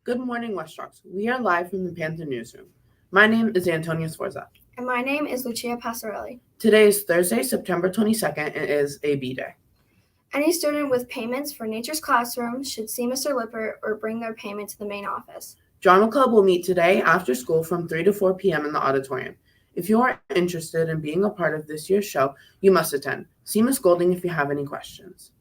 Good morning, West Rocks. We are live from the Panther newsroom. My name is Antonia Sforza. And my name is Lucia Passarelli. Today is Thursday, September 22nd, and it is AB Day. Any student with payments for Nature's Classroom should see Mr. Lippert or bring their payment to the main office. Drama Club will meet today after school from 3 to 4 p.m. in the auditorium. If you are interested in being a part of this year's show, you must attend. See Ms. Golding if you have any questions.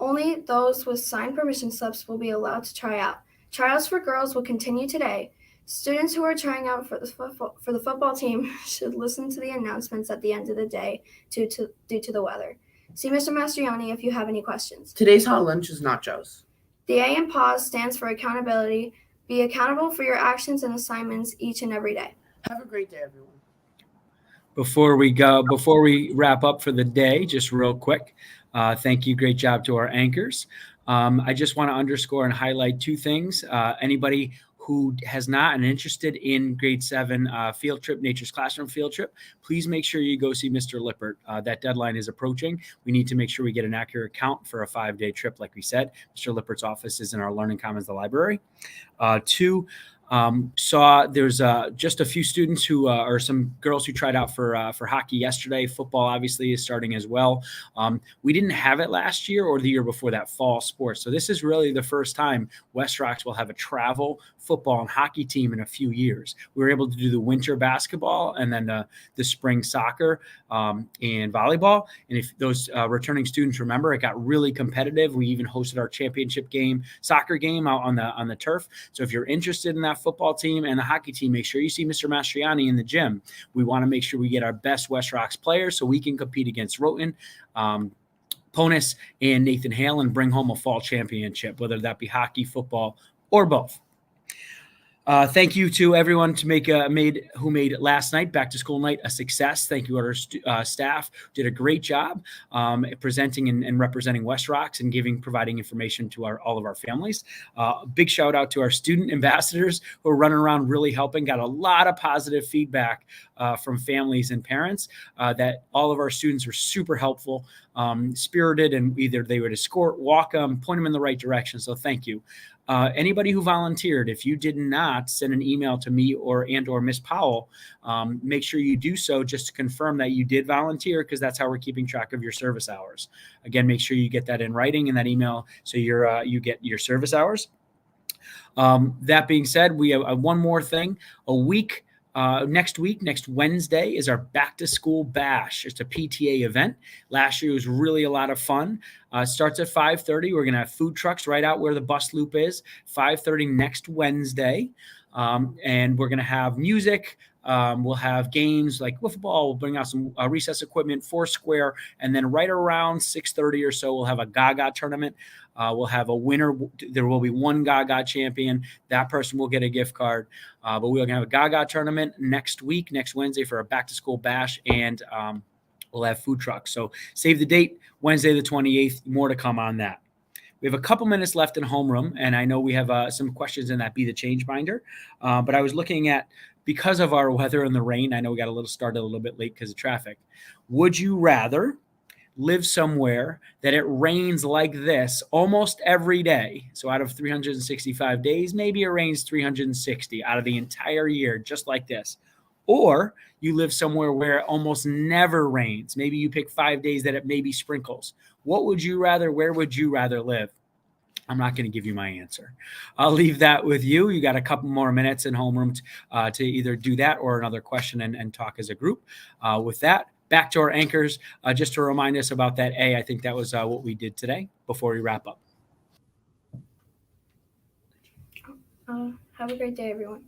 Only those with signed permission slips will be allowed to try out. Tryouts for girls will continue today. Students who are trying out for the football team should listen to the announcements at the end of the day due to the weather. See Mr. Mastriani if you have any questions. Today's hot lunch is nachos. The A in PAUSE stands for accountability. Be accountable for your actions and assignments each and every day. Have a great day, everyone. Before we wrap up for the day, just real quick, thank you. Great job to our anchors. I just want to underscore and highlight two things. Anybody who has not and interested in grade 7 field trip, Nature's Classroom field trip, please make sure you go see Mr. Lippert. That deadline is approaching. We need to make sure we get an accurate count for a 5-day trip. Like we said, Mr. Lippert's office is in our Learning Commons, the library. Two, saw there's just a few students who or some girls who tried out for hockey yesterday. Football obviously is starting as well. We didn't have it last year or the year before that, fall sports. So this is really the first time West Rocks will have a travel football and hockey team in a few years. We were able to do the winter basketball and then the spring soccer and volleyball. And if those returning students remember, it got really competitive. We even hosted our championship game, soccer game out on the turf. So if you're interested in that football team and the hockey team, make sure you see Mr. Mastriani in the gym. We want to make sure we get our best West Rocks players so we can compete against Rowton, Ponus, and Nathan Hale and bring home a fall championship, whether that be hockey, football, or both. Thank you to everyone who made last night, back to school night, a success. Thank you to our staff. Did a great job presenting and representing West Rocks and providing information to all of our families. Big shout out to our student ambassadors who are running around really helping. Got a lot of positive feedback from families and parents that all of our students are super helpful, spirited, and either they would escort, walk them, point them in the right direction. So thank you. Anybody who volunteered, if you did not send an email to me or Miss Powell, make sure you do so just to confirm that you did volunteer, because that's how we're keeping track of your service hours. Again, make sure you get that in writing in that email so you get your service hours. That being said, we have one more thing. Next Wednesday is our back to school bash. It's a PTA event. Last year was really a lot of fun. It starts at 5:30. We're going to have food trucks right out where the bus loop is, 5:30 next Wednesday. And we're going to have music. We'll have games like wiffle ball. We'll bring out some recess equipment, Foursquare, and then right around 6:30 or so, we'll have a Gaga tournament. We'll have a winner. There will be one Gaga champion. That person will get a gift card. But we're going to have a Gaga tournament next Wednesday, for a back-to-school bash, and we'll have food trucks. So save the date, Wednesday the 28th. More to come on that. We have a couple minutes left in homeroom, and I know we have some questions in that Be the Change binder. But I was looking at, because of our weather and the rain, I know we got started a little bit late because of traffic. Would you rather live somewhere that it rains like this almost every day? So out of 365 days, maybe it rains 360 out of the entire year, just like this. Or you live somewhere where it almost never rains. Maybe you pick 5 days that it maybe sprinkles. What would you rather? Where would you rather live? I'm not going to give you my answer. I'll leave that with you. You got a couple more minutes in homeroom to either do that or another question and talk as a group. With that, back to our anchors, just to remind us about that A. I think that was what we did today before we wrap up. Have a great day, everyone.